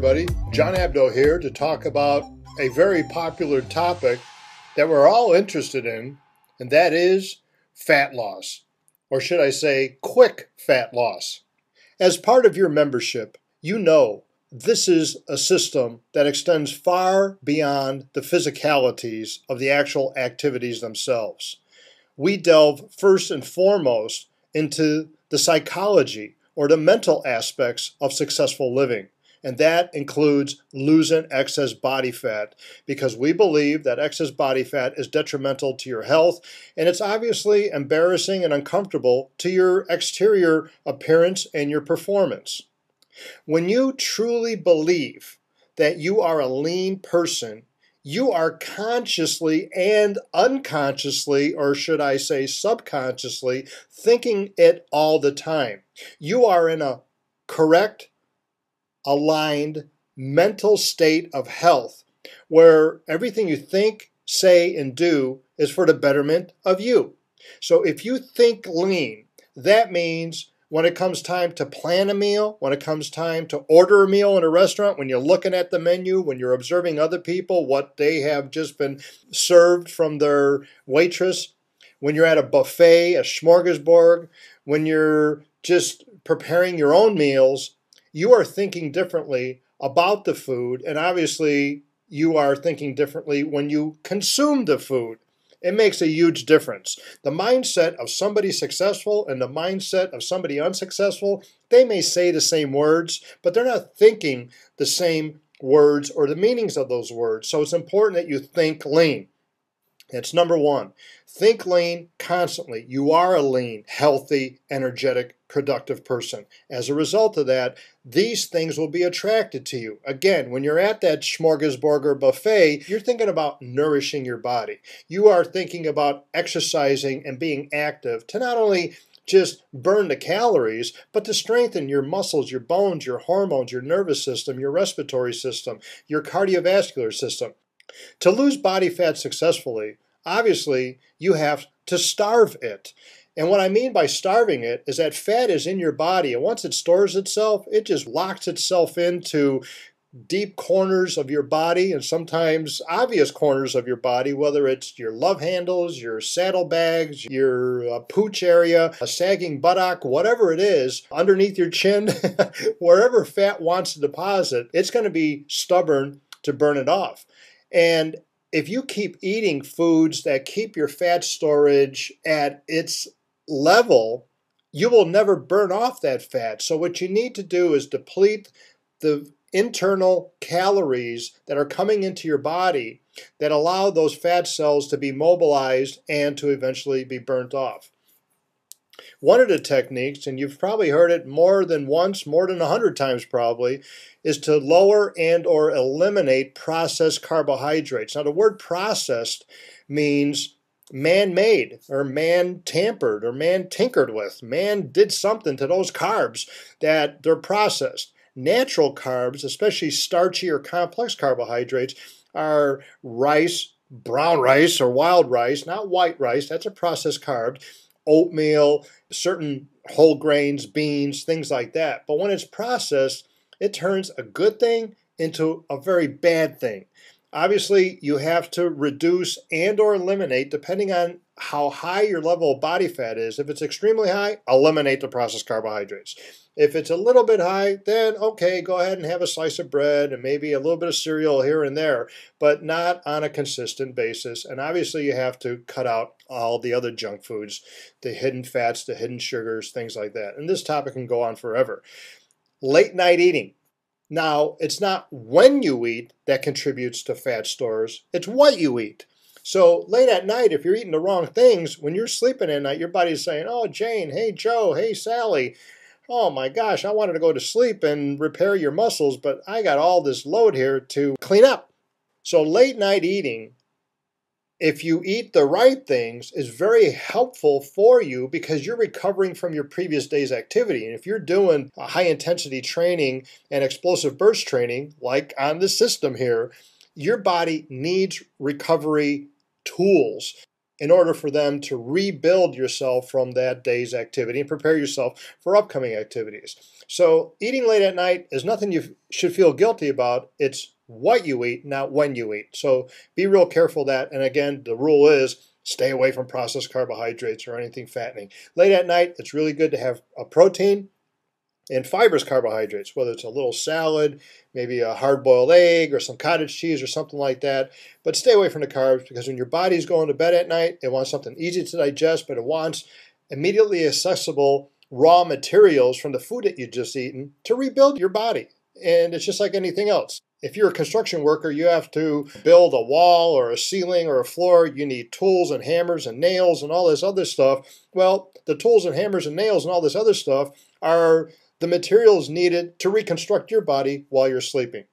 everybody. John Abdo here to talk about a very popular topic that we're all interested in, and that is fat loss, or should I say quick fat loss. As part of your membership, you know this is a system that extends far beyond the physicalities of the actual activities themselves. We delve first and foremost into the psychology or the mental aspects of successful living. And that includes losing excess body fat, because we believe that excess body fat is detrimental to your health, and it's obviously embarrassing and uncomfortable to your exterior appearance and your performance. When you truly believe that you are a lean person, you are consciously and unconsciously, or should I say subconsciously, thinking it all the time. You are in a correct, aligned mental state of health where everything you think, say, and do is for the betterment of you. So if you think lean, that means when it comes time to plan a meal, when it comes time to order a meal in a restaurant, when you're looking at the menu, when you're observing other people, what they have just been served from their waitress, when you're at a buffet, a smorgasbord, when you're just preparing your own meals, you are thinking differently about the food, and obviously you are thinking differently when you consume the food. It makes a huge difference. The mindset of somebody successful and the mindset of somebody unsuccessful, they may say the same words, but they're not thinking the same words or the meanings of those words. So it's important that you think lean. That's number one. Think lean constantly. You are a lean, healthy, energetic, productive person. As a result of that, these things will be attracted to you. Again, when you're at that smorgasbord buffet, you're thinking about nourishing your body. You are thinking about exercising and being active to not only just burn the calories, but to strengthen your muscles, your bones, your hormones, your nervous system, your respiratory system, your cardiovascular system. To lose body fat successfully, obviously, you have to starve it. And what I mean by starving it is that fat is in your body, and once it stores itself, it just locks itself into deep corners of your body, and sometimes obvious corners of your body, whether it's your love handles, your saddlebags, your pooch area, a sagging buttock, whatever it is, underneath your chin, wherever fat wants to deposit, it's going to be stubborn to burn it off. And if you keep eating foods that keep your fat storage at its level, you will never burn off that fat. So what you need to do is deplete the internal calories that are coming into your body that allow those fat cells to be mobilized and to eventually be burnt off. One of the techniques, and you've probably heard it more than once, more than 100 times probably, is to lower and or eliminate processed carbohydrates. Now the word processed means man-made or man-tampered or man-tinkered with. Man did something to those carbs that they're processed. Natural carbs, especially starchy or complex carbohydrates, are rice, brown rice or wild rice, not white rice, that's a processed carb, oatmeal, certain whole grains, beans, things like that. But when it's processed, it turns a good thing into a very bad thing. Obviously, you have to reduce and or eliminate depending on how high your level of body fat is. If it's extremely high, eliminate the processed carbohydrates. If it's a little bit high, then okay, go ahead and have a slice of bread and maybe a little bit of cereal here and there, but not on a consistent basis. And obviously, you have to cut out all the other junk foods, the hidden fats, the hidden sugars, things like that. And this topic can go on forever. Late night eating. Now, it's not when you eat that contributes to fat stores, it's what you eat. So late at night, if you're eating the wrong things, when you're sleeping at night, your body's saying, oh, Jane, hey, Joe, hey, Sally, oh my gosh, I wanted to go to sleep and repair your muscles, but I got all this load here to clean up. So late night eating, if you eat the right things, is very helpful for you because you're recovering from your previous day's activity. And if you're doing a high intensity training and explosive burst training, like on this system here, your body needs recovery tools. in order for them to rebuild yourself from that day's activity and prepare yourself for upcoming activities. So eating late at night is nothing you should feel guilty about. It's what you eat, not when you eat. So be real careful of that. And again, the rule is stay away from processed carbohydrates or anything fattening. Late at night, it's really good to have a protein and fibrous carbohydrates, whether it's a little salad, maybe a hard-boiled egg or some cottage cheese or something like that. But stay away from the carbs, because when your body's going to bed at night, it wants something easy to digest, but it wants immediately accessible raw materials from the food that you've just eaten to rebuild your body. And it's just like anything else. If you're a construction worker, you have to build a wall or a ceiling or a floor. You need tools and hammers and nails and all this other stuff. Well, the tools and hammers and nails and all this other stuff are the materials needed to reconstruct your body while you're sleeping.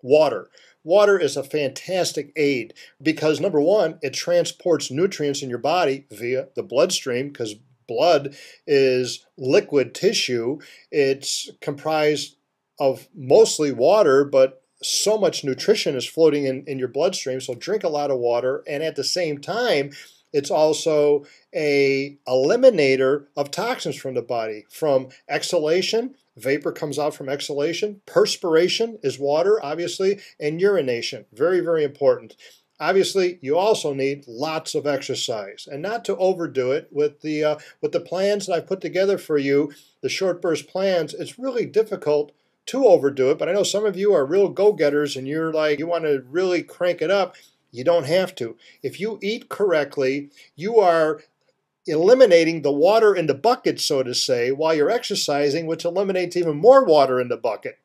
Water. Water is a fantastic aid because, number one, it transports nutrients in your body via the bloodstream, because blood is liquid tissue. It's comprised of mostly water, but so much nutrition is floating in your bloodstream, so drink a lot of water. And at the same time, it's also an eliminator of toxins from the body, from exhalation. Vapor comes out from exhalation. Perspiration is water, obviously, and urination. Very, very important. Obviously, you also need lots of exercise, and not to overdo it. With the plans that I've put together for you, the short burst plans, it's really difficult to overdo it. But I know some of you are real go-getters, and you're like, you want to really crank it up. You don't have to. If you eat correctly, you are eliminating the water in the bucket, so to say, while you're exercising, which eliminates even more water in the bucket.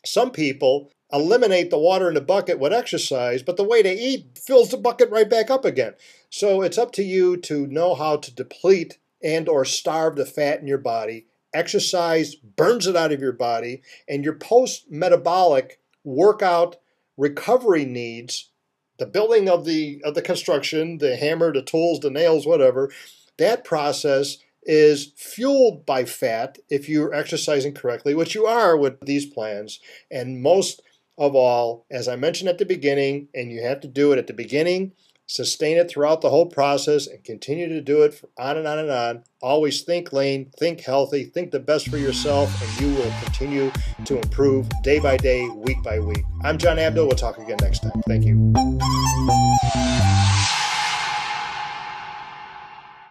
Some people eliminate the water in the bucket with exercise, but the way they eat fills the bucket right back up again. So it's up to you to know how to deplete and or starve the fat in your body. Exercise burns it out of your body, and your post-metabolic workout recovery needs, the building of the construction, the hammer, the tools, the nails, whatever, that process is fueled by fat if you're exercising correctly, which you are with these plans. And most of all, as I mentioned at the beginning, and you have to do it at the beginning, sustain it throughout the whole process, and continue to do it on and on and on. Always think lean, think healthy, think the best for yourself, and you will continue to improve day by day, week by week. I'm John Abdo. We'll talk again next time. Thank you.